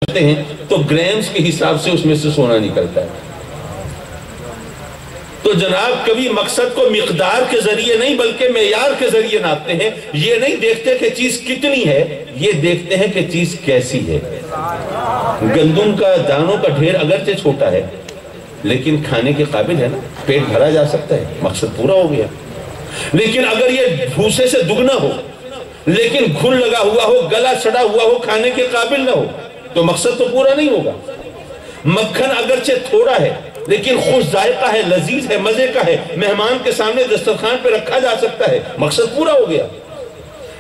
کرتے ہیں تو گرامز کے حساب سے اس میں سے سونا نکلتا ہے. تو جناب کبھی مقصد کو مقدار کے ذریعے نہیں بلکہ معیار کے ذریعے ناپتے ہیں. یہ نہیں دیکھتے کہ چیز کتنی ہے، یہ دیکھتے ہیں کہ چیز کیسی ہے. گندم کا دانوں کا ڈھیر اگرچہ چھوٹا ہے لیکن کھانے کے قابل ہے نا، پیٹ بھرا جا سکتا ہے، مقصد پورا ہو گیا. لیکن اگر یہ بھوسے سے دگنا ہو لیکن گھل لگا ہوا ہو، گلا چڑھا ہوا ہو، کھانے کے قابل نہ ہو تو مقصد تو پورا نہیں ہوگا. مکھن اگرچہ تھوڑا ہے لیکن خوش ذائقہ ہے، لذیذ ہے، مزے کا ہے، مہمان کے سامنے دسترخوان پہ رکھا جا سکتا ہے، مقصد پورا ہو گیا.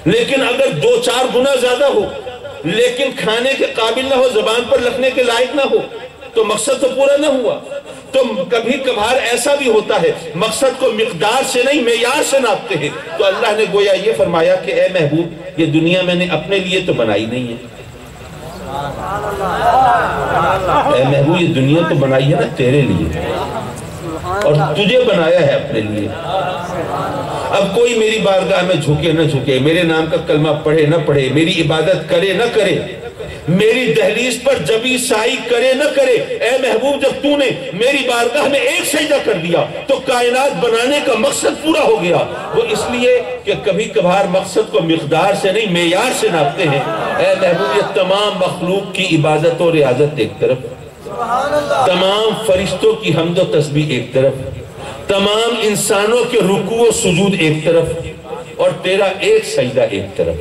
لیکن اگر 2-4 گنا زیادہ ہو لیکن کھانے کے قابل نہ ہو، زبان پر رکھنے کے لائق نہ ہو تو مقصد تو پورا نہ ہوا. تو کبھی کبھار ایسا بھی ہوتا ہے مقصد کو مقدار سے نہیں معیار سے ناپتے ہیں. تو اللہ نے گویا یہ فرمایا کہ اے محبوب، یہ دنیا میں نے اپنے لیے تو بنائی نہیں ہے. اے محبوب یہ دنیا تو بنائی ہے نا تیرے لیے، اور تجھے بنایا ہے اپنے لیے. اب کوئی میری بارگاہ میں جھکے نہ جھکے، میرے نام کا کلمہ پڑھے نہ پڑھے، میری عبادت کرے نہ کرے، میری دہلیز پر جبی سائی کرے نہ کرے، اے محبوب جب تو نے میری بارگاہ میں ایک سجدہ کر دیا تو کائنات بنانے کا مقصد پورا ہو گیا. وہ اس لیے کہ کبھی کبھار مقصد کو مقدار سے نہیں معیار سے ناپتے ہیں. اے محبوب یہ تمام مخلوق کی عبادت و ریاضت ایک طرف، تمام فرشتوں کی حمد و تسبیح ایک طرف، تمام انسانوں کے رکوع و سجود ایک طرف، اور تیرا ایک سجدہ ایک طرف.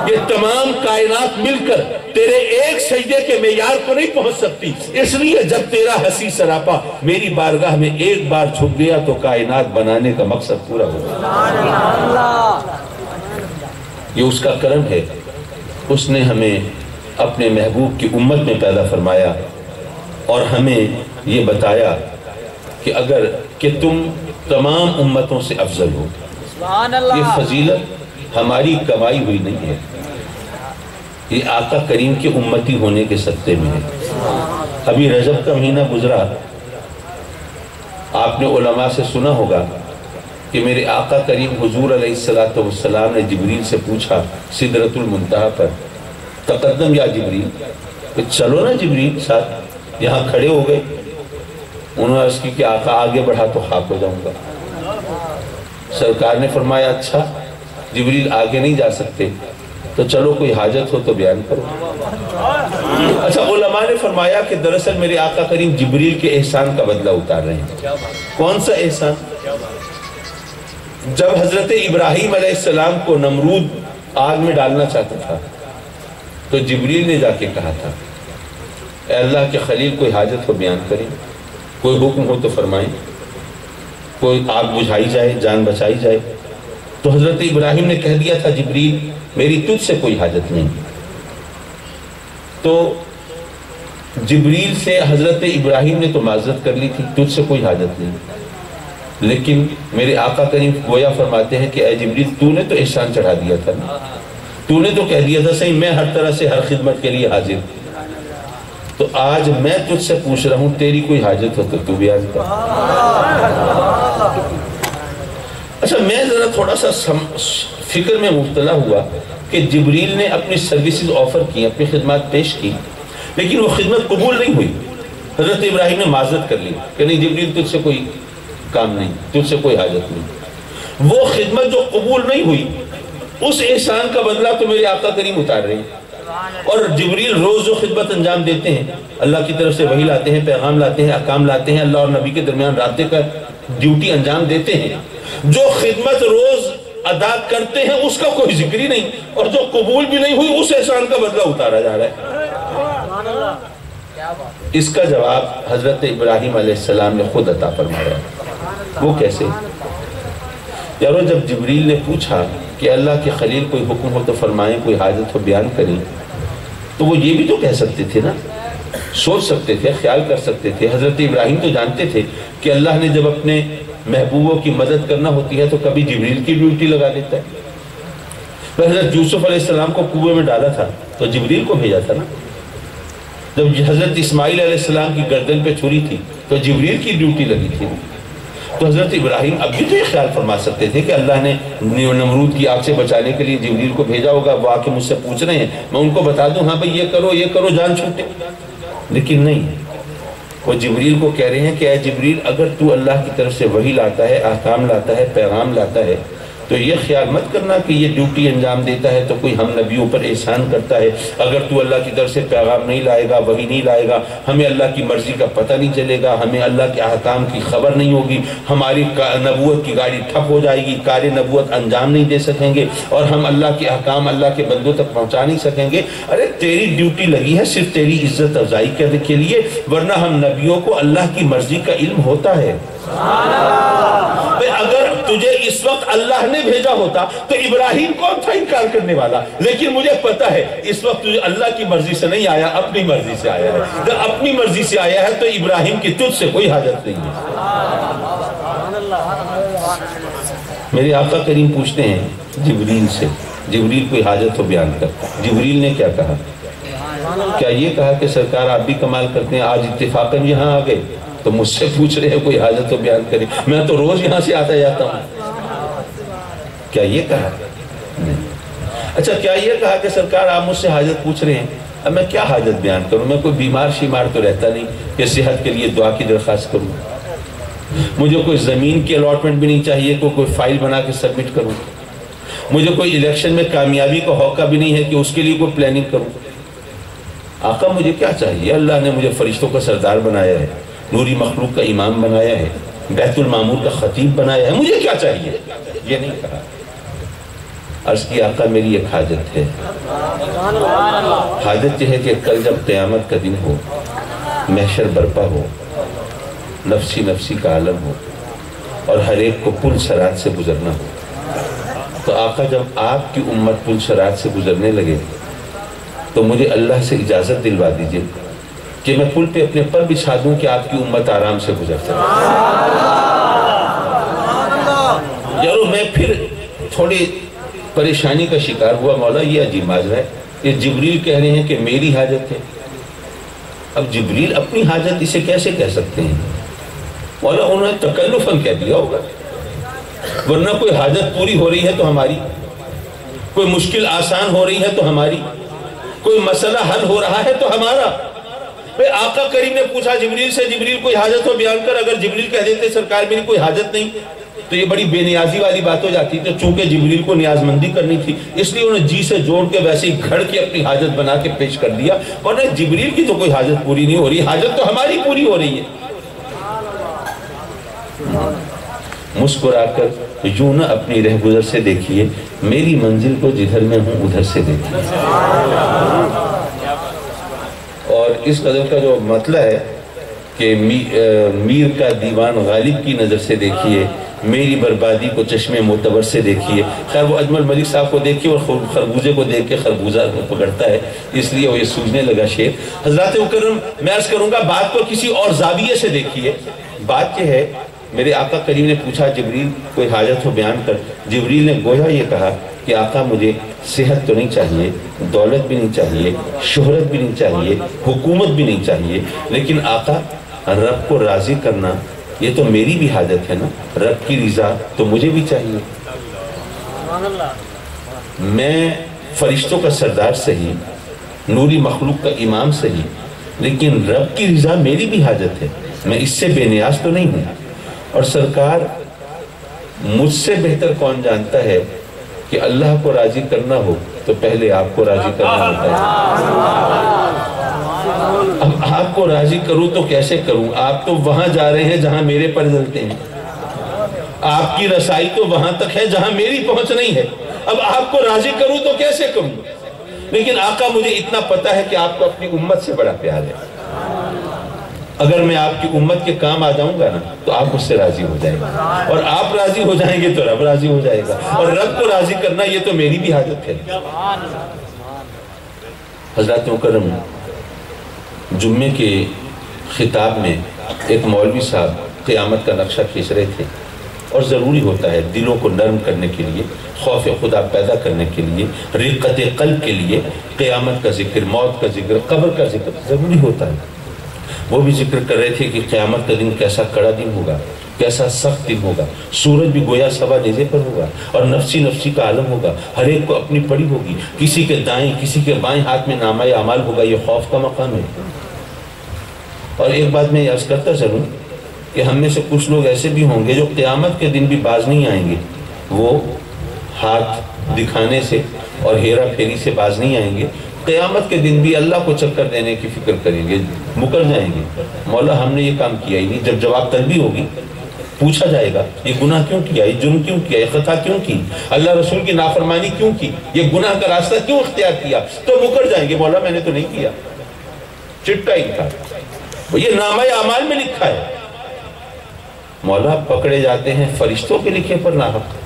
یہ تمام کائنات مل کر تیرے ایک سجدے کے معیار کو نہیں پہنچ سکتی. اس لیے جب تیرا حسی سراپا میری بارگاہ میں ایک بار جھک گیا تو کائنات بنانے کا مقصد پورا ہو گیا. یہ اس کا کرم ہے، اس نے ہمیں اپنے محبوب کی امت میں پیدا فرمایا اور ہمیں یہ بتایا کہ اگر کہ تم تمام امتوں سے افضل ہو. یہ فضیلت ہماری کمائی ہوئی نہیں ہے، یہ آقا کریم کے امتی ہونے کے صدقے میں ہے. ابھی رجب کا مہینہ گزرا، آپ نے علماء سے سنا ہوگا کہ میرے آقا کریم حضور علیہ السلام نے جبریل سے پوچھا سدرۃ المنتہا پر، تقدم یا جبریل، کہ چلو نا جبریل ساتھ. یہاں کھڑے ہو گئے، انہوں نے عرض کی کہ آقا آگے بڑھا تو خاک ہو جاؤں گا. سرکار نے فرمایا اچھا جبریل آگے نہیں جا سکتے تو چلو کوئی حاجت ہو تو بیان کرو. اچھا علماء نے فرمایا کہ دراصل میرے آقا کریم جبریل کے احسان کا بدلہ اتار رہے ہیں. کون سا احسان؟ جب حضرت ابراہیم علیہ السلام کو نمرود آگ میں ڈالنا چاہتا تھا تو جبریل نے جا کے کہا تھا اے اللہ کے خلیل کوئی حاجت ہو بیان کریں، کوئی حکم ہو تو فرمائیں، کوئی آگ بجھائی جائے، جان بچائی جائے. تو حضرت ابراہیم نے کہہ دیا تھا جبریل میری تجھ سے کوئی حاجت نہیں. تو جبریل سے حضرت ابراہیم نے تو معذرت کر لی تھی، تجھ سے کوئی حاجت نہیں. لیکن میرے آقا کریم گویا فرماتے ہیں کہ اے جبریل تو نے تو احسان چڑھا دیا تھا نا، تو نے تو کہہ دیا تھا صحیح میں ہر طرح سے ہر خدمت کے لیے حاضر. تو آج میں تجھ سے پوچھ رہا ہوں تیری کوئی حاجت ہو تو تو بیان کر. اچھا میں ذرا تھوڑا سا فکر میں مبتلا ہوا کہ جبریل نے اپنی سروسز آفر کی، اپنی خدمات پیش کی، لیکن وہ خدمت قبول نہیں ہوئی. حضرت ابراہیم نے معذرت کر لی کہ نہیں جبریل تجھ سے کوئی کام نہیں، تجھ سے کوئی حاجت نہیں. وہ خدمت جو قبول نہیں ہوئی اس احسان کا بدلہ تو میرے آقا کریم اتار رہے ہیں. اور جبریل روز جو خدمت انجام دیتے ہیں، اللہ کی طرف سے وحی لاتے ہیں، پیغام لاتے ہیں، احکام لاتے ہیں، اللہ اور نبی کے درمیان رابطے کا ڈیوٹی انجام دیتے ہیں، جو خدمت روز ادا کرتے ہیں اس کا کوئی ذکر ہی نہیں، اور جو قبول بھی نہیں ہوئی اس احسان کا بدلہ اتارا جا رہا ہے. اس کا جواب حضرت ابراہیم علیہ السلام نے خود عطا فرمایا. وہ کیسے؟ یارو جب جبریل نے پوچھا کہ اللہ کے خلیل کوئی حکم ہو تو فرمائیں، کوئی حاجت ہو بیان کریں، تو وہ یہ بھی تو کہہ سکتے تھے نا، سوچ سکتے تھے، خیال کر سکتے تھے. حضرت ابراہیم تو جانتے تھے کہ اللہ نے جب اپنے محبوبوں کی مدد کرنا ہوتی ہے تو کبھی جبریل کی ڈیوٹی لگا دیتا ہے. حضرت یوسف علیہ السلام کو کنویں میں ڈالا تھا تو جبریل کو بھیجا تھا نا. جب حضرت اسماعیل علیہ السلام کی گردن پہ چھری تھی تو جبریل کی ڈیوٹی لگی تھی. تو حضرت ابراہیم اب بھی تو یہ خیال فرما سکتے تھے کہ اللہ نے نمرود کی آگ سے بچانے کے لیے جبریل کو بھیجا ہوگا، وہ آ کے مجھ سے پوچھ رہے ہیں، میں ان کو بتا دوں ہاں بھئی یہ کرو جان چھوٹے، لیکن نہیں، وہ جبریل کو کہہ رہے ہیں کہ اے جبریل اگر تو اللہ کی طرف سے وحی لاتا ہے، احکام لاتا ہے، پیغام لاتا ہے، تو یہ خیال مت کرنا کہ یہ ڈیوٹی انجام دیتا ہے تو کوئی ہم نبیوں پر احسان کرتا ہے۔ اگر تو اللہ کی طرف سے پیغام نہیں لائے گا، وحی نہیں لائے گا، ہمیں اللہ کی مرضی کا پتہ نہیں چلے گا، ہمیں اللہ کے احکام کی خبر نہیں ہوگی، ہماری نبوت کی گاڑی ٹھپ ہو جائے گی، کار نبوت انجام نہیں دے سکیں گے، اور ہم اللہ کے احکام اللہ کے بندوں تک پہنچا نہیں سکیں گے۔ ارے تیری ڈیوٹی لگی ہے صرف تیری عزت افزائی کرنے کے لیے، ورنہ ہم نبیوں کو اللہ کی مرضی کا علم ہوتا ہے۔ اگر تجھے اس وقت اللہ نے بھیجا ہوتا تو ابراہیم کون تھا انکار کرنے والا؟ لیکن مجھے پتا ہے اس وقت تجھے اللہ کی مرضی سے نہیں آیا، اپنی مرضی سے آیا ہے۔ جب اپنی مرضی سے آیا ہے تو ابراہیم کی تجھ سے کوئی حاجت نہیں ہے۔ میرے آقا کریم پوچھتے ہیں جبریل سے، جبریل کوئی حاجت تو بیان کرتا، جبریل نے کیا کہا؟ کیا یہ کہا کہ سرکار آپ بھی کمال کرتے ہیں، آج اتفاقاً یہاں آ گئے تو مجھ سے پوچھ رہے ہیں کوئی حاجت تو بیان کرے، میں تو روز یہاں سے آتا جاتا ہوں؟ کیا یہ کہا؟ نہیں۔ اچھا کیا یہ کہا کہ سرکار آپ مجھ سے حاجت پوچھ رہے ہیں، اب میں کیا حاجت بیان کروں؟ میں کوئی بیمار شیمار تو رہتا نہیں کہ صحت کے لیے دعا کی درخواست کروں، مجھے کوئی زمین کی الاٹمنٹ بھی نہیں چاہیے کوئی فائل بنا کے سبمٹ کروں، مجھے کوئی الیکشن میں کامیابی کا ہوقع بھی نہیں ہے کہ اس کے لیے کوئی پلاننگ کروں۔ آقا مجھے کیا چاہیے؟ اللہ نے مجھے فرشتوں کا سردار بنایا ہے، نوری مخلوق کا امام بنایا ہے، بیت المعمور کا خطیب بنایا ہے، مجھے کیا چاہیے؟ یہ نہیں کہا۔ عرض کی آقا میری ایک حاجت ہے، حاجت یہ ہے کہ کل جب قیامت کا دن ہو، محشر برپا ہو، نفسی نفسی کا عالم ہو، اور ہر ایک کو پل صراط سے گزرنا ہو، تو آقا جب آپ کی امت پل صراط سے گزرنے لگے تو مجھے اللہ سے اجازت دلوا دیجئے کہ میں پل پہ اپنے پر بچھا دوں کہ آپ کی امت آرام سے گزر سکے۔ یارو میں پھر تھوڑی پریشانی کا شکار ہوا، مولا یہ عجیب ماجرا ہے، یہ جبریل کہہ رہے ہیں کہ میری حاجت ہے، اب جبریل اپنی حاجت اسے کیسے کہہ سکتے ہیں؟ مولا انہوں نے تکلفاً کہہ دیا ہوگا، ورنہ کوئی حاجت پوری ہو رہی ہے تو ہماری، کوئی مشکل آسان ہو رہی ہے تو ہماری، کوئی مسئلہ حل ہو رہا ہے تو ہمارا۔ آقا کریم نے پوچھا جبریل سے، جبریل کوئی حاجت ہو بیان کر، اگر جبریل کہہ دیتے سرکار میری کوئی حاجت نہیں تو یہ بڑی بے نیازی والی بات ہو جاتی، تو چونکہ جبریل کو نیاز مندی کرنی تھی اس لیے انہوں نے جی سے جوڑ کے ویسے ہی گھڑ کے اپنی حاجت بنا کے پیش کر دیا، ورنہ جبریل کی تو کوئی حاجت پوری نہیں ہو رہی، حاجت تو ہماری پوری ہو رہی ہے۔ مسکرا کر یوں نہ اپنی رہ گزر سے دیکھیے، میری منزل کو جدھر میں ہوں ادھر سے دیکھیے۔ اور اس غزل کا جو مطلب ہے کہ میر کا دیوان غالب کی نظر سے دیکھیے، میری بربادی کو چشم معتبر سے دیکھیے۔ خیر وہ اجمل ملک صاحب کو دیکھیے اور خربوزے کو دیکھ کے خربوزہ پکڑتا ہے، اس لیے وہ یہ سوجنے لگا شعر۔ حضرات مکرم میں عرض کروں گا بات کو کسی اور زاویے سے دیکھیے۔ بات یہ ہے میرے آقا کریم نے پوچھا جبریل کوئی حاجت ہو بیان کر، جبریل نے گویا یہ کہا کہ آقا مجھے صحت تو نہیں چاہیے، دولت بھی نہیں چاہیے، شہرت بھی نہیں چاہیے، حکومت بھی نہیں چاہیے، لیکن آقا رب کو راضی کرنا یہ تو میری بھی حاجت ہے نا، رب کی رضا تو مجھے بھی چاہیے۔ میں فرشتوں کا سردار صحیح، نوری مخلوق کا امام صحیح، لیکن رب کی رضا میری بھی حاجت ہے، میں اس سے بے نیاز تو نہیں ہوں۔ اور سرکار مجھ سے بہتر کون جانتا ہے کہ اللہ کو راضی کرنا ہو تو پہلے آپ کو راضی کرنا ہوتا ہے۔ اب آپ کو راضی کروں تو کیسے کروں؟ آپ تو وہاں جا رہے ہیں جہاں میرے پر جلتے ہیں، آپ کی رسائی تو وہاں تک ہے جہاں میری پہنچ نہیں ہے، اب آپ کو راضی کروں تو کیسے کروں؟ لیکن آقا مجھے اتنا پتا ہے کہ آپ کو اپنی امت سے بڑا پیار ہے، اگر میں آپ کی امت کے کام آ جاؤں گا نا تو آپ مجھ سے راضی ہو جائے گا، اور آپ راضی ہو جائیں گے تو رب راضی ہو جائے گا، اور رب کو راضی کرنا یہ تو میری بھی حاجت ہے۔ حضرات مکرم جمعے کے خطاب میں ایک مولوی صاحب قیامت کا نقشہ کھینچ رہے تھے، اور ضروری ہوتا ہے دلوں کو نرم کرنے کے لیے، خوف خدا پیدا کرنے کے لیے، رقت قلب کے لیے قیامت کا ذکر، موت کا ذکر، قبر کا ذکر ضروری ہوتا ہے۔ وہ بھی ذکر کر رہے تھے کہ قیامت کا دن کیسا کڑا دن ہوگا، کیسا سخت دن ہوگا، سورج بھی گویا سوا نیزے پر ہوگا، اور نفسی نفسی کا عالم ہوگا، ہر ایک کو اپنی پڑی ہوگی، کسی کے دائیں کسی کے بائیں ہاتھ میں نامہ اعمال ہوگا۔ یہ خوف کا مقام ہے۔ اور ایک بات میں عرض کرتا چلوں کہ ہم میں سے کچھ لوگ ایسے بھی ہوں گے جو قیامت کے دن بھی باز نہیں آئیں گے، وہ ہاتھ دکھانے سے اور ہیرا پھیری سے باز نہیں آئیں گے، قیامت کے دن بھی اللہ کو چکر دینے کی فکر کریں گے، مکر جائیں گے، مولا ہم نے یہ کام کیا ہی نہیں۔ جب جواب طلبی ہوگی، پوچھا جائے گا یہ گناہ کیوں کیا، یہ جرم کیوں کیا، یہ خطا کیوں کی، اللہ رسول کی نافرمانی کیوں کی، یہ گناہ کا راستہ کیوں اختیار کیا، تو مکر جائیں گے، مولا میں نے تو نہیں کیا، چٹا انکار، یہ نامہ اعمال میں لکھا ہے۔ مولا پکڑے جاتے ہیں فرشتوں کے لکھے پر ناحق،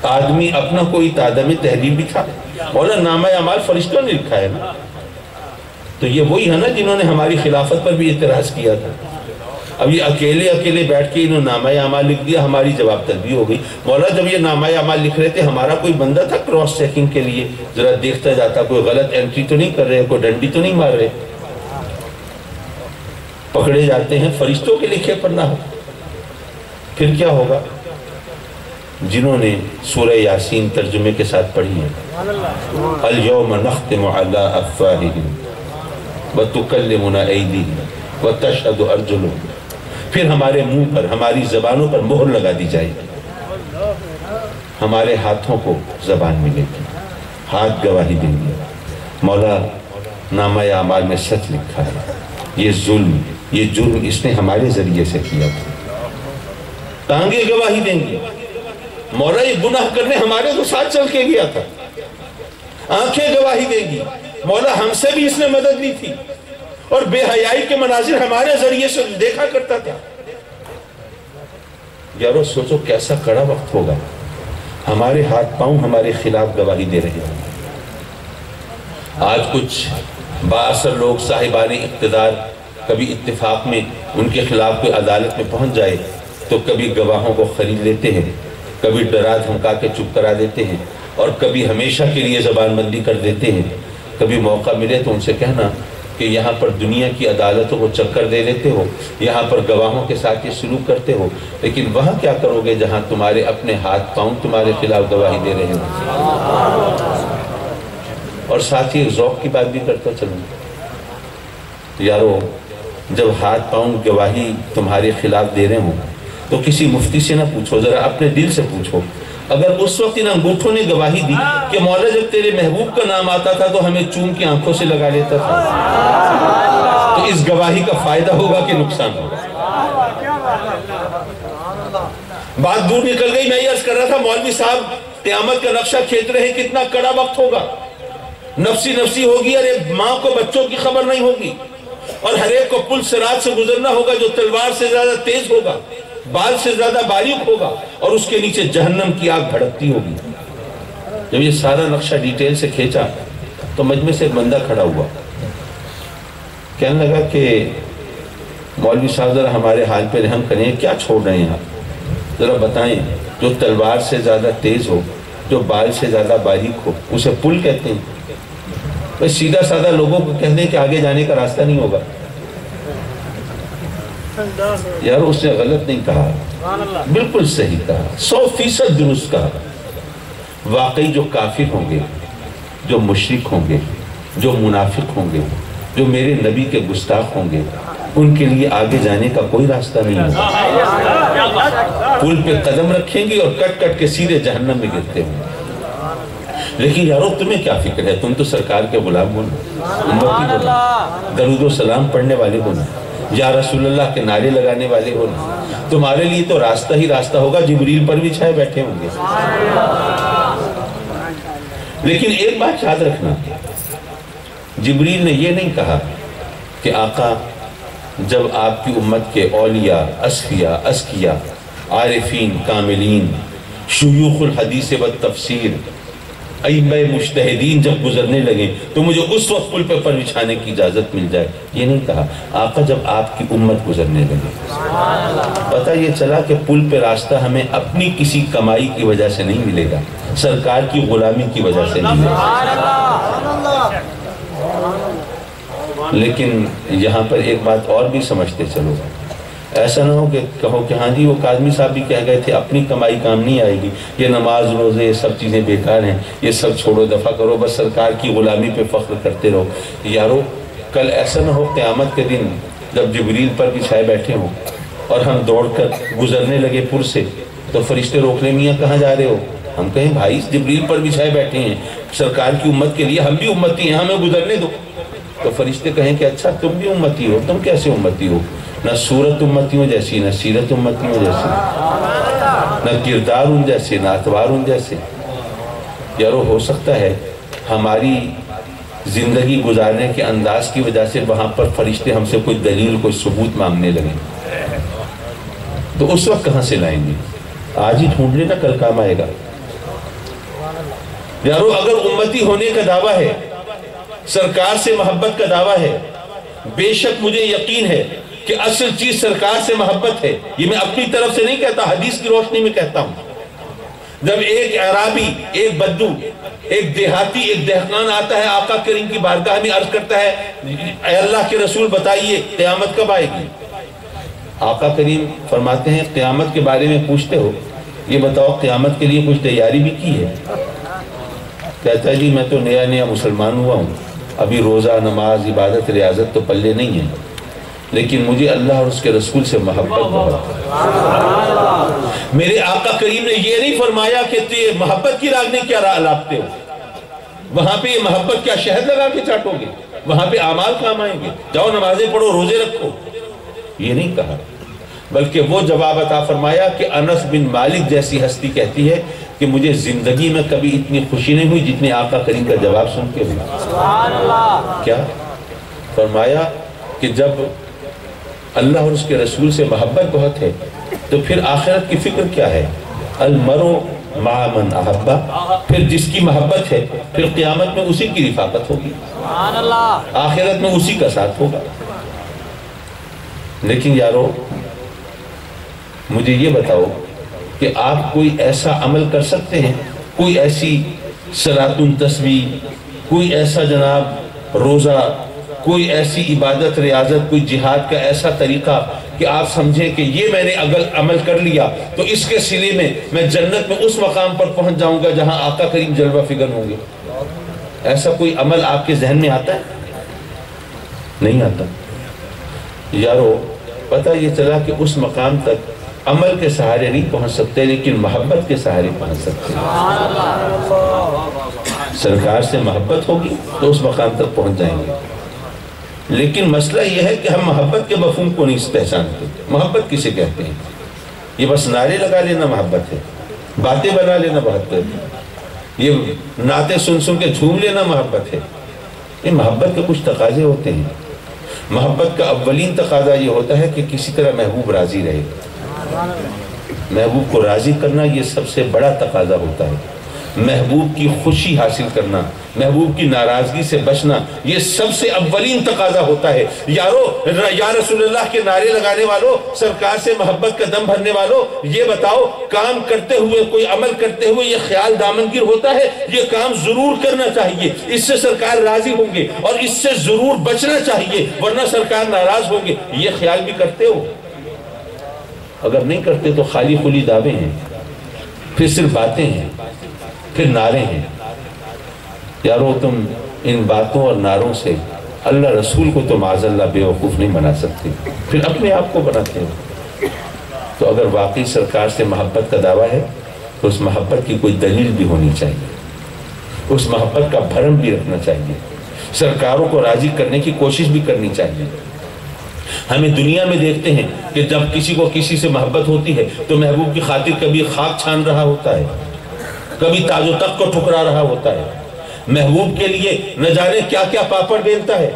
آدمی اپنا کوئی تعدم تحریر بھی تھا، مولا نامہ اعمال فرشتوں نے لکھا ہے نا۔ تو یہ وہی ہے نا جنہوں نے ہماری خلافت پر بھی اعتراض کیا تھا، اب یہ اکیلے بیٹھ کے انہوں نے نامہ اعمال لکھ دیا، ہماری جواب طلبی ہو گئی۔ مولا جب یہ نامہ اعمال لکھ رہے تھے ہمارا کوئی بندہ تھا کراس چیکنگ کے لیے، ذرا دیکھتا جاتا کوئی غلط انٹری تو نہیں کر رہے، کوئی ڈنڈی تو نہیں مار رہے۔ پکڑے جاتے ہیں فرشتوں کے لکھے پر ناحق۔ پھر کیا ہوگا؟ جنہوں نے سورہ یاسین ترجمے کے ساتھ پڑھی ہے، اليوم نختم علی افواہہم وتکلمنا ایدیہم وتشہد ارجلہم، پھر ہمارے منہ پر ہماری زبانوں پر مہر لگا دی جائے گی، ہمارے ہاتھوں کو زبان ملے گی، ہاتھ گواہی دیں گے۔ مولا نامہ اعمال میں سچ لکھا ہے، یہ ظلم یہ جرم اس نے ہمارے ذریعے سے کیا تھا، ٹانگیں گواہی دیں گی، مولا یہ گناہ کرنے ہمارے تو ساتھ چل کے گیا تھا، آنکھیں گواہی دیں گی، مولا ہم سے بھی اس نے مدد لی تھی، اور بے حیائی کے مناظر ہمارے ذریعے سے دیکھا کرتا تھا۔ یارو سوچو کیسا کڑا وقت ہوگا، ہمارے ہاتھ پاؤں ہمارے خلاف گواہی دے رہے ہیں۔ آج کچھ بااثر لوگ صاحبان اقتدار کبھی اتفاق میں ان کے خلاف کوئی عدالت میں پہنچ جائے تو کبھی گواہوں کو خرید لیتے ہیں، کبھی ڈرا دھمکا کے چپ کرا دیتے ہیں، اور کبھی ہمیشہ کے لیے زبان بندی کر دیتے ہیں۔ کبھی موقع ملے تو ان سے کہنا کہ یہاں پر دنیا کی عدالتوں کو چکر دے لیتے ہو، یہاں پر گواہوں کے ساتھ یہ سلوک کرتے ہو، لیکن وہاں کیا کرو گے جہاں تمہارے اپنے ہاتھ پاؤں تمہارے خلاف گواہی دے رہے ہیں۔ اور ساتھ ہی ذوق کی بات بھی کرتا چلوں، یارو جب ہاتھ پاؤں گواہی تمہارے خلاف دے رہے ہوں تو کسی مفتی سے نہ پوچھو، ذرا اپنے دل سے پوچھو، اگر اس وقت ان انگوٹھوں نے گواہی دی کہ مولا جب تیرے محبوب کا نام آتا تھا تو ہمیں چوم کی آنکھوں سے لگا لیتا تھا، تو اس گواہی کا فائدہ ہوگا کہ نقصان ہوگا؟ بات دور نکل گئی، میں یہ عرض کر رہا تھا مولوی صاحب قیامت کا نقشہ کھینچ رہے ہیں، کتنا کڑا وقت ہوگا، نفسی نفسی ہوگی، اور ایک ماں کو بچوں کی خبر نہیں ہوگی، اور ہر ایک کو پل صراط سے گزرنا ہوگا جو تلوار سے زیادہ تیز ہوگا، بال سے زیادہ باریک ہوگا، اور اس کے نیچے جہنم کی آگ بھڑکتی ہوگی۔ جب یہ سارا نقشہ ڈیٹیل سے کھینچا تو مجمع سے ایک بندہ کھڑا ہوا، کہنے لگا کہ مولوی صاحب ذرا ہمارے حال پہ رحم کریں، کیا چھوڑ رہے ہیں آپ، ذرا بتائیں، جو تلوار سے زیادہ تیز ہو، جو بال سے زیادہ باریک ہو، اسے پل کہتے ہیں۔ بس سیدھا سادہ لوگوں کو کہتے ہیں کہ آگے جانے کا راستہ نہیں ہوگا۔ یار اس نے غلط نہیں کہا، بالکل صحیح کہا، 100% درست کہا۔ واقعی جو کافر ہوں گے، جو مشرک ہوں گے، جو منافق ہوں گے، جو میرے نبی کے گستاخ ہوں گے، ان کے لیے آگے جانے کا کوئی راستہ نہیں ہوگا، پل پہ قدم رکھیں گے اور کٹ کٹ کے سیدھے جہنم میں گرتے ہوں گے۔ لیکن یارو تمہیں کیا فکر ہے، تم تو سرکار کے غلام ہو نا، امتی ہو نا، درود و سلام پڑھنے والے ہو نا، یا رسول اللہ کے نعرے لگانے والے ہو نا، تمہارے لیے تو راستہ ہی راستہ ہوگا، جبریل پر بھی چھائے بیٹھے ہوں گے۔ لیکن ایک بات یاد رکھنا، جبریل نے یہ نہیں کہا کہ آقا جب آپ کی امت کے اولیاء، اصفیاء، ازکیاء، عارفین، کاملین، شیوخ الحدیث والتفسیر، ائمہ مجتہدین جب گزرنے لگے تو مجھے اس وقت پل پہ پر بچھانے کی اجازت مل جائے، یہ نہیں کہا، آقا جب آپ کی امت گزرنے لگے۔ پتہ یہ چلا کہ پل پہ راستہ ہمیں اپنی کسی کمائی کی وجہ سے نہیں ملے گا، سرکار کی غلامی کی وجہ سے نہیں ملے گا۔ لیکن یہاں پر ایک بات اور بھی سمجھتے چلو، ایسا نہ ہو کہ کہو کہ ہاں جی وہ کاظمی صاحب بھی کہہ گئے تھے اپنی کمائی کام نہیں آئے گی، یہ نماز روزے یہ سب چیزیں بیکار ہیں، یہ سب چھوڑو دفع کرو، بس سرکار کی غلامی پہ فخر کرتے رہو۔ یارو کل ایسا نہ ہو قیامت کے دن جب جبریل پر بچھائے بیٹھے ہوں اور ہم دوڑ کر گزرنے لگے پر سے، تو فرشتے روک لیں میاں کہاں جا رہے ہو؟ ہم کہیں بھائی جبریل پر بچھائے بیٹھے ہیں سرکار کی امت کے لیے، ہم بھی امتی ہیں ہمیں گزرنے دو۔ تو فرشتے کہیں کہ اچھا تم بھی امتی ہو، تم کیسے امتی ہو؟ نہ صورت امتیوں جیسی، نہ سیرت امتیوں جیسی، نہ کردار ان جیسے، نہ اعتبار ان جیسے۔ یارو ہو سکتا ہے ہماری زندگی گزارنے کے انداز کی وجہ سے وہاں پر فرشتے ہم سے کوئی دلیل کوئی ثبوت مانگنے لگیں، تو اس وقت کہاں سے لائیں گے؟ آج ہی ڈھونڈ لینا کل کام آئے گا۔ یارو اگر امتی ہونے کا دعویٰ ہے، سرکار سے محبت کا دعویٰ ہے، بے شک مجھے یقین ہے کہ اصل چیز سرکار سے محبت ہے۔ یہ میں اپنی طرف سے نہیں کہتا، حدیث کی روشنی میں کہتا ہوں۔ جب ایک اعرابی، ایک بدو، ایک دیہاتی، ایک دہقان آتا ہے آقا کریم کی بارگاہ میں عرض کرتا ہے اے اللہ کے رسول بتائیے قیامت کب آئے گی؟ آقا کریم فرماتے ہیں قیامت کے بارے میں پوچھتے ہو، یہ بتاؤ قیامت کے لیے کچھ تیاری بھی کی ہے؟ کہتا ہے جی میں تو نیا مسلمان ہوا ہوں، ابھی روزہ نماز عبادت ریاضت تو پلے نہیں ہے، لیکن مجھے اللہ اور اس کے رسول سے محبت بہت ہے۔ میرے آقا کریم نے یہ نہیں فرمایا کہ محبت کی راگ نے کیا لاپتے ہو، وہاں پہ یہ محبت کیا شہد لگا کے چاٹو گے؟ وہاں پہ اعمال کام آئیں گے، جاؤ نمازیں پڑھو روزے رکھو، یہ نہیں کہا، بلکہ وہ جواب عطا فرمایا کہ انس بن مالک جیسی ہستی کہتی ہے کہ مجھے زندگی میں کبھی اتنی خوشی نہیں ہوئی جتنی آقا کریم کا جواب سن کے ہوئی۔ کیا فرمایا کہ جب اللہ اور اس کے رسول سے محبت بہت ہے تو پھر آخرت کی فکر کیا ہے؟ المرء مع من احبہ، پھر جس کی محبت ہے پھر قیامت میں اسی کی رفاقت ہوگی، آخرت میں اسی کا ساتھ ہوگا۔ لیکن یارو مجھے یہ بتاؤ کہ آپ کوئی ایسا عمل کر سکتے ہیں، کوئی ایسی صلاۃ تسبیح، کوئی ایسا جناب روزہ، کوئی ایسی عبادت ریاضت، کوئی جہاد کا ایسا طریقہ کہ آپ سمجھیں کہ یہ میں نے اگر عمل کر لیا تو اس کے صلے میں جنت میں اس مقام پر پہنچ جاؤں گا جہاں آقا کریم جلوہ فگر ہوں گے؟ ایسا کوئی عمل آپ کے ذہن میں آتا ہے؟ نہیں آتا۔ یارو پتہ یہ چلا کہ اس مقام تک عمل کے سہارے نہیں پہنچ سکتے لیکن محبت کے سہارے پہنچ سکتے ہیں۔ سرکار سے محبت ہوگی تو اس مقام تک پہنچ جائیں گے، لیکن مسئلہ یہ ہے کہ ہم محبت کے مفہوم کو نہیں پہچانتے۔ محبت کسے کہتے ہیں؟ یہ بس نعرے لگا لینا محبت ہے، باتیں بنا لینا محبت ہے، یہ نعتیں سن کے جھوم لینا محبت ہے؟ یہ محبت کے کچھ تقاضے ہوتے ہیں۔ محبت کا اولین تقاضا یہ ہوتا ہے کہ کسی طرح محبوب راضی رہے۔ محبوب کو راضی کرنا یہ سب سے بڑا تقاضا ہوتا ہے۔ محبوب کی خوشی حاصل کرنا، محبوب کی ناراضگی سے بچنا، یہ سب سے اولین تقاضا ہوتا ہے۔ یارو یا رسول اللہ کے نعرے لگانے والوں، سرکار سے محبت کا دم بھرنے والوں، یہ بتاؤ کام کرتے ہوئے، کوئی عمل کرتے ہوئے یہ خیال دامنگیر ہوتا ہے یہ کام ضرور کرنا چاہیے، اس سے سرکار راضی ہوں گے، اور اس سے ضرور بچنا چاہیے ورنہ سرکار ناراض ہوں گے، یہ خیال بھی کرتے ہو؟ اگر نہیں کرتے تو خالی خلی دعوے ہیں، پھر صرف باتیں ہیں، پھر نعرے ہیں۔ یارو تم ان باتوں اور نعروں سے اللہ رسول کو تو معاذ اللہ بے وقوف نہیں بنا سکتے، پھر اپنے آپ کو بناتے ہو۔ تو اگر واقعی سرکار سے محبت کا دعویٰ ہے تو اس محبت کی کوئی دلیل بھی ہونی چاہیے، اس محبت کا بھرم بھی رکھنا چاہیے، سرکاروں کو راضی کرنے کی کوشش بھی کرنی چاہیے۔ ہمیں دنیا میں دیکھتے ہیں کہ جب کسی کو کسی سے محبت ہوتی ہے تو محبوب کی خاطر کبھی خاک چھان رہا ہوتا ہے، کبھی تاج و تخت کو ٹھکرا رہا ہوتا ہے، محبوب کے لیے نہ جانے کیا کیا پاپڑ بیلتا ہے۔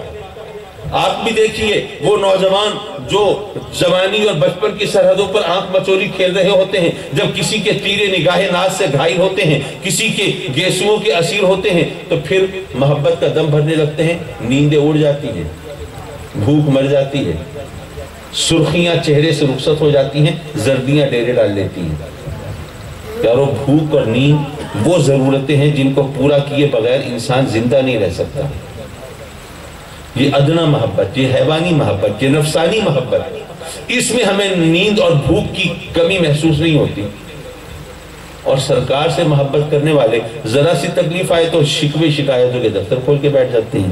آپ بھی دیکھیے وہ نوجوان جو جوانی اور بچپن کی سرحدوں پر آنکھ مچولی کھیل رہے ہوتے ہیں، جب کسی کے تیرے نگاہ ناز سے گھائل ہوتے ہیں، کسی کے گیسوؤں کے اسیر ہوتے ہیں، تو پھر محبت کا دم بھرنے لگتے ہیں، نیندیں اڑ جاتی ہیں، بھوک مر جاتی ہے، سرخیاں چہرے سے رخصت ہو جاتی ہیں، زردیاں ڈیرے ڈال لیتی ہیں۔ یارو بھوک اور نیند وہ ضرورتیں ہیں جن کو پورا کیے بغیر انسان زندہ نہیں رہ سکتا۔ یہ ادنا محبت، یہ حیوانی محبت، یہ نفسانی محبت، اس میں ہمیں نیند اور بھوک کی کمی محسوس نہیں ہوتی. اور سرکار سے محبت کرنے والے ذرا سی تکلیف آئے تو شکوے شکایتوں کے دفتر کھول کے بیٹھ جاتے ہیں.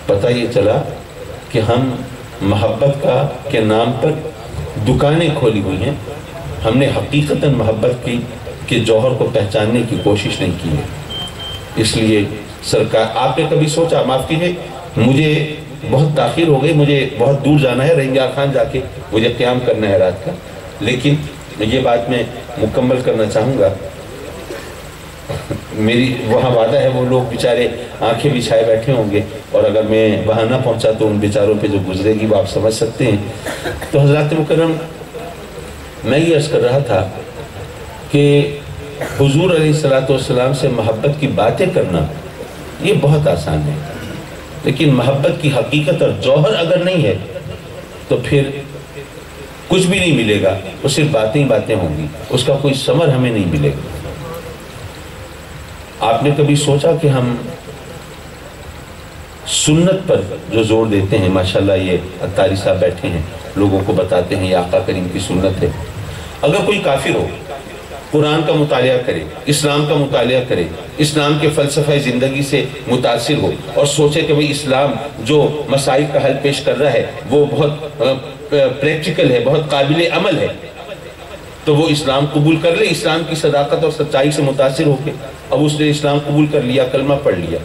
پتہ یہ چلا کہ ہم محبت کے نام پر دکانیں کھولی ہوئی ہیں. ہم نے حقیقتاً محبت کی کہ جوہر کو پہچاننے کی کوشش نہیں کی ہے. اس لیے سرکار، آپ نے کبھی سوچا، معاف کیجیے مجھے بہت تاخیر ہو گئی، مجھے بہت دور جانا ہے، رنگیار خان جا کے مجھے قیام کرنا ہے رات کا، لیکن یہ بات میں مکمل کرنا چاہوں گا. میری وہاں وعدہ ہے، وہ لوگ بیچارے آنکھیں بچھائے بیٹھے ہوں گے، اور اگر میں وہاں نہ پہنچا تو ان بیچاروں پہ جو گزرے گی وہ آپ سمجھ سکتے ہیں. تو حضرات مکرم، میں یہ عرض کر رہا تھا کہ حضور علیہ السلام سے محبت کی باتیں کرنا یہ بہت آسان ہے، لیکن محبت کی حقیقت اور جوہر اگر نہیں ہے تو پھر کچھ بھی نہیں ملے گا. وہ صرف باتیں ہی باتیں ہوں گی، اس کا کوئی ثمر ہمیں نہیں ملے گا. آپ نے کبھی سوچا کہ ہم سنت پر جو زور دیتے ہیں، ماشاءاللہ یہ اتاری صاحب بیٹھے ہیں، لوگوں کو بتاتے ہیں یہ آقا کریم کی سنت ہے. اگر کوئی کافر ہو، قرآن کا مطالعہ کرے، اسلام کا مطالعہ کرے، اسلام کے فلسفہ زندگی سے متاثر ہو اور سوچے کہ بھئی اسلام جو مسائل کا حل پیش کر رہا ہے وہ بہت پریکٹیکل ہے، بہت قابل عمل ہے، تو وہ اسلام قبول کر لے، اسلام کی صداقت اور سچائی سے متاثر ہو کے. اب اس نے اسلام قبول کر لیا، کلمہ پڑھ لیا،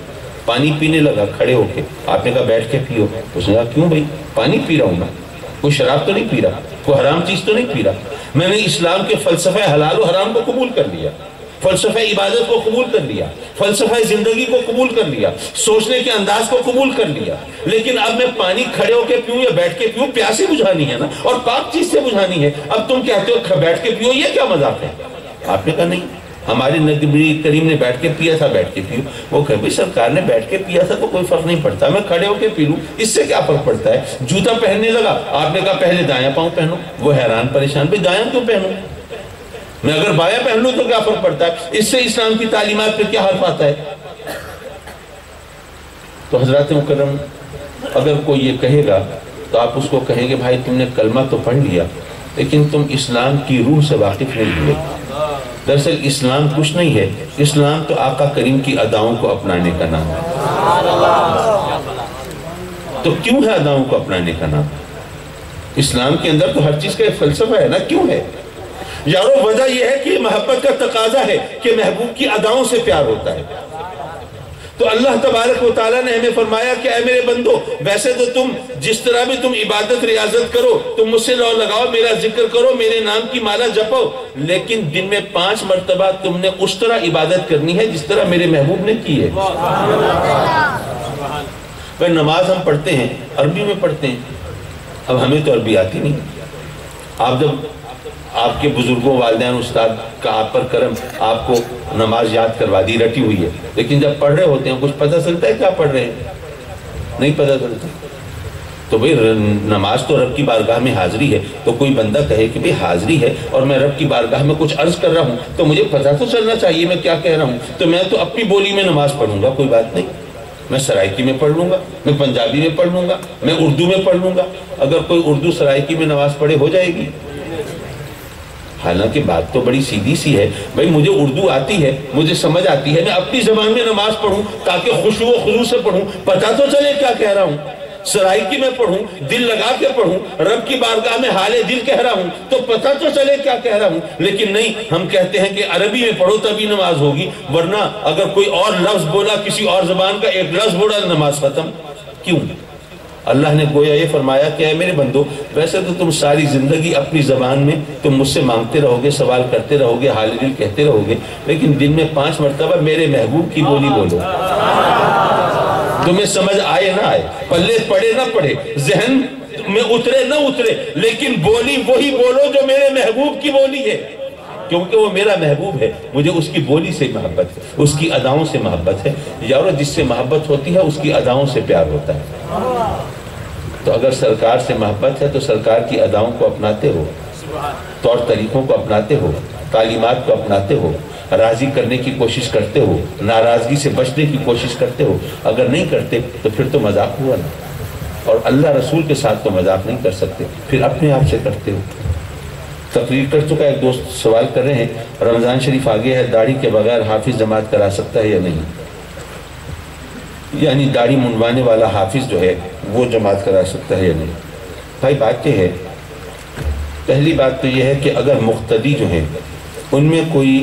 پانی پینے لگا کھڑے ہو کے. آپ نے کہا بیٹھ کے پیو. اس نے کہا کیوں بھائی، پانی پی رہا ہوں میں، کوئی شراب تو نہیں پی رہا، کوئی حرام چیز تو نہیں پی رہا. میں نے اسلام کے فلسفہ حلال و حرام کو قبول کر لیا، فلسفہ عبادت کو قبول کر لیا، فلسفہ زندگی کو قبول کر لیا، سوچنے کے انداز کو قبول کر لیا. لیکن اب میں پانی کھڑے ہو کے پیوں یا بیٹھ کے پیوں، پیاسی بجھانی ہے نا، اور پاک چیز سے بجھانی ہے. اب تم کہتے ہو بیٹھ کے پیو، یہ کیا مذاق ہے؟ آپ نے کہا نہیں، ہمارے نبی کریم نے بیٹھ کے پیا تھا، بیٹھ کے پیو. وہ کہ سرکار نے بیٹھ کے پیا تھا تو کوئی فرق نہیں پڑتا، میں کھڑے ہو کے پی لوں، اس سے کیا فرق پڑتا ہے؟ جوتا پہننے لگا، آپ نے کہا پہلے دایاں پاؤں پہنو. وہ حیران پریشان، بھائی دایاں کیوں پہنوں؟ میں اگر بایاں پہن لوں تو کیا فرق پڑتا ہے؟ اس سے اسلام کی تعلیمات پہ کیا حرف آتا ہے؟ تو حضرات مکرم، اگر کوئی یہ کہے گا تو آپ اس کو کہیں گے بھائی تم نے کلمہ تو پڑھ لیا لیکن تم اسلام کی روح سے واقف نہیں ہوئے. دراصل اسلام کچھ نہیں ہے، اسلام تو آقا کریم کی اداؤں کو اپنانے کا نام ہے. تو کیوں ہے اداؤں کو اپنانے کا نام؟ اسلام کے اندر تو ہر چیز کا ایک فلسفہ ہے نا، کیوں ہے؟ یارو وجہ یہ ہے کہ محبت کا تقاضا ہے کہ محبوب کی اداؤں سے پیار ہوتا ہے. تو اللہ تبارک و تعالیٰ نے ہمیں فرمایا کہ اے میرے بندو، ویسے تو تم جس طرح بھی تم عبادت ریاضت کرو، تم مجھ سے لو لگاؤ، میرا ذکر کرو، میرے نام کی مالا جپو، لیکن دن میں 5 مرتبہ تم نے اس طرح عبادت کرنی ہے جس طرح میرے محبوب نے کی ہے. نماز ہم پڑھتے ہیں، عربی میں پڑھتے ہیں. اب ہمیں تو عربی آتی نہیں. آپ جب آپ کے بزرگوں، والدین، استاد کا آپ پر کرم، آپ کو نماز یاد کروا دی، رٹی ہوئی ہے، لیکن جب پڑھ رہے ہوتے ہیں کچھ پتہ چلتا ہے کیا پڑھ رہے ہیں؟ نہیں پتہ چلتا. تو بھئی نماز تو رب کی بارگاہ میں حاضری ہے، تو کوئی بندہ کہے کہ بھئی حاضری ہے اور میں رب کی بارگاہ میں کچھ عرض کر رہا ہوں تو مجھے پتہ تو چلنا چاہیے میں کیا کہہ رہا ہوں. تو میں تو اپنی بولی میں نماز پڑھوں گا، کوئی بات نہیں، میں سرائکی میں پڑھ لوں گا، میں پنجابی میں پڑھ لوں گا، میں اردو میں پڑھ لوں گا. اگر کوئی اردو سرائکی میں نماز پڑھے ہو جائے گی. حالانکہ بات تو بڑی سیدھی سی ہے، بھائی مجھے اردو آتی ہے، مجھے سمجھ آتی ہے، میں اپنی زبان میں نماز پڑھوں تاکہ خشوع و خضوع سے پڑھوں، پتہ تو چلے کیا کہہ رہا ہوں. سرائکی میں پڑھوں، دل لگا کے پڑھوں، رب کی بارگاہ میں حال دل کہہ رہا ہوں تو پتہ تو چلے کیا کہہ رہا ہوں. لیکن نہیں، ہم کہتے ہیں کہ عربی میں پڑھو تبھی نماز ہوگی، ورنہ اگر کوئی اور لفظ بولا، کسی اور زبان کا ایک لفظ بولا، نماز ختم. کیوں؟ اللہ نے گویا یہ فرمایا کہ اے میرے بندو، ویسے تو تم ساری زندگی اپنی زبان میں تم مجھ سے مانگتے رہو گے، سوال کرتے رہو گے، حال دل کہتے رہو گے، لیکن دن میں 5 مرتبہ میرے محبوب کی بولی بولو. تمہیں سمجھ آئے نہ آئے، پلے پڑے نہ پڑے، ذہن میں اترے نہ اترے، لیکن بولی وہی بولو جو میرے محبوب کی بولی ہے، کیونکہ وہ میرا محبوب ہے. مجھے اس کی بولی سے محبت ہے، اس کی اداؤں سے محبت ہے. یارو جس سے محبت ہوتی ہے اس کی اداؤں سے پیار ہوتا ہے. تو اگر سرکار سے محبت ہے تو سرکار کی اداؤں کو اپناتے ہو، طور طریقوں کو اپناتے ہو، تعلیمات کو اپناتے ہو، راضی کرنے کی کوشش کرتے ہو، ناراضگی سے بچنے کی کوشش کرتے ہو. اگر نہیں کرتے تو پھر تو مذاق ہوا نا. اور اللہ رسول کے ساتھ تو مذاق نہیں کر سکتے، پھر اپنے آپ سے کرتے ہو۔ تقریر کر چکا ایک دوست سوال کر رہے ہیں، رمضان شریف آگے ہے، داڑھی کے بغیر حافظ جماعت کرا سکتا ہے یا نہیں؟ یعنی داڑھی منڈوانے والا حافظ جو ہے وہ جماعت کرا سکتا ہے یا نہیں؟ بھائی بات یہ ہے، پہلی بات تو یہ ہے کہ اگر مقتدی جو ہیں ان میں کوئی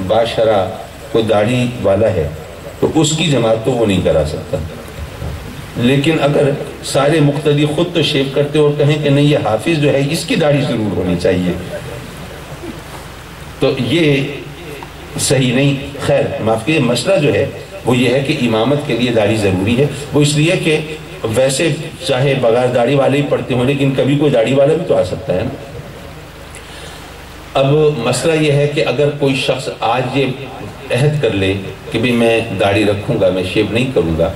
باشرع کوئی داڑھی والا ہے تو اس کی جماعت تو وہ نہیں کرا سکتا، لیکن اگر سارے مقتدی خود تو شیو کرتے اور کہیں کہ نہیں یہ حافظ جو ہے اس کی داڑھی ضرور ہونی چاہیے، تو یہ صحیح نہیں۔ خیر معاف کیجیے، مسئلہ جو ہے وہ یہ ہے کہ امامت کے لیے داڑھی ضروری ہے، وہ اس لیے کہ ویسے چاہے بغیر داڑھی والے ہی پڑھتے ہوں لیکن کبھی کوئی داڑھی والا بھی تو آ سکتا ہے نا۔ اب مسئلہ یہ ہے کہ اگر کوئی شخص آج یہ عہد کر لے کہ بھی میں داڑھی رکھوں گا، میں شیو نہیں کروں گا،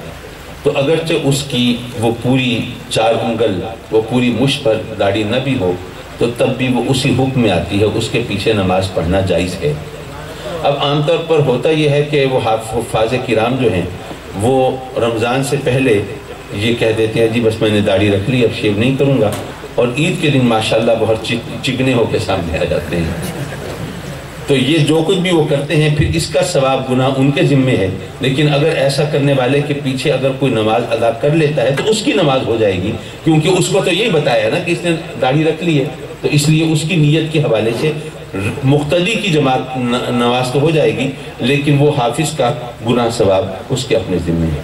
تو اگرچہ اس کی وہ پوری 4 انگل وہ پوری مشت پر داڑھی نہ بھی ہو تو تب بھی وہ اسی حکم میں آتی ہے، اس کے پیچھے نماز پڑھنا جائز ہے۔ اب عام طور پر ہوتا یہ ہے کہ وہ حفاظ کرام جو ہیں وہ رمضان سے پہلے یہ کہہ دیتے ہیں جی بس میں نے داڑھی رکھ لی، اب شیو نہیں کروں گا، اور عید کے دن ماشاءاللہ بہت چکنے ہو کے سامنے آ جاتے ہیں۔ تو یہ جو کچھ بھی وہ کرتے ہیں پھر اس کا ثواب گناہ ان کے ذمے ہے، لیکن اگر ایسا کرنے والے کے پیچھے اگر کوئی نماز ادا کر لیتا ہے تو اس کی نماز ہو جائے گی، کیونکہ اس کو تو یہی بتایا نا کہ اس نے داڑھی رکھ لی ہے، تو اس لیے اس کی نیت کے حوالے سے مقتدی کی جماعت نماز تو ہو جائے گی، لیکن وہ حافظ کا گناہ ثواب اس کے اپنے ذمے ہے۔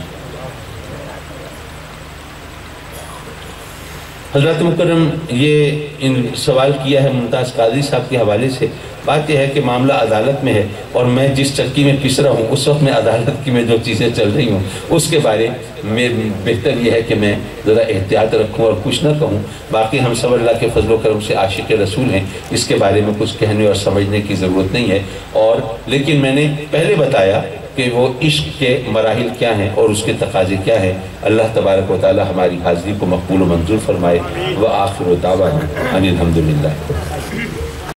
حضرت مکرم یہ سوال کیا ہے ممتاز قاضی صاحب کے حوالے سے۔ بات یہ ہے کہ معاملہ عدالت میں ہے اور میں جس چکی میں پس رہا ہوں اس وقت میں عدالت کی میں جو چیزیں چل رہی ہوں اس کے بارے میں بہتر یہ ہے کہ میں ذرا احتیاط رکھوں اور کچھ نہ کہوں۔ باقی ہم سب اللہ کے فضل و کرم سے عاشق رسول ہیں، اس کے بارے میں کچھ کہنے اور سمجھنے کی ضرورت نہیں ہے، اور لیکن میں نے پہلے بتایا کہ وہ عشق کے مراحل کیا ہیں اور اس کے تقاضے کیا ہیں۔ اللہ تبارک و تعالی ہماری حاضری کو مقبول و منظور فرمائے۔ وآخر دعوانا ان الحمدللہ۔